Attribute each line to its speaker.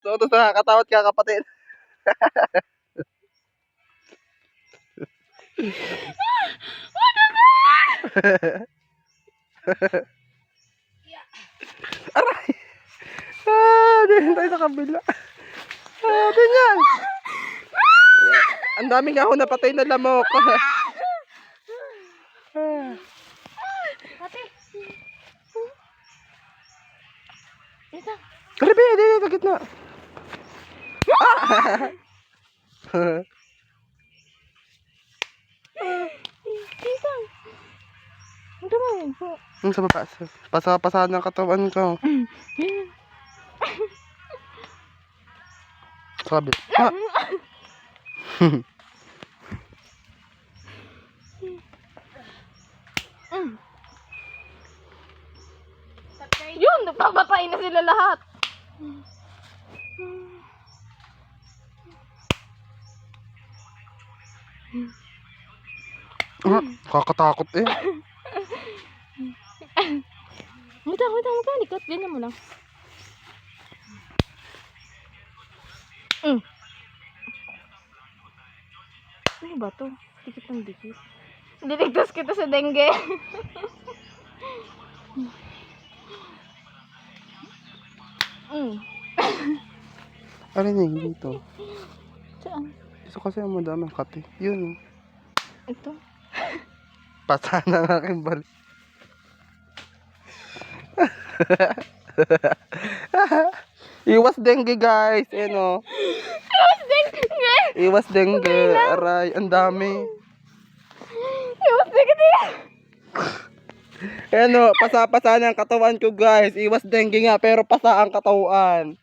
Speaker 1: So, ito sa katawat ka, kapatid. Aray! Dito tayo sa kabila. Ganyan. Ang daming ahon na patay na lamok.
Speaker 2: Ate. Ito.
Speaker 1: Karibe, dito sa gitna.
Speaker 2: Ito. Ito mo.
Speaker 1: Yung sa baba. Pasa-pasahan ng katawan ko. Sabi.
Speaker 2: Yun, nagpapatay na sila lahat.
Speaker 1: Kakatakot eh.
Speaker 2: Wait lang. Likot, ganyan mo lang. Ano ba to? Dikit ng dikit. Diligtas kita sa dengue.
Speaker 1: Ano yun dito?
Speaker 2: Saan?
Speaker 1: Dito kasi ang madami kati. Yun.
Speaker 2: Ito.
Speaker 1: Pasa na ng aking balik. Iwas dengue guys. Ayan o.
Speaker 2: Iwas dengue!
Speaker 1: Iwas dengue. Aray, ang dami.
Speaker 2: Iwas dengue!
Speaker 1: Ayan o, pasa-pasa ng katawan ko guys. Iwas dengue nga pero pasa ang katawan.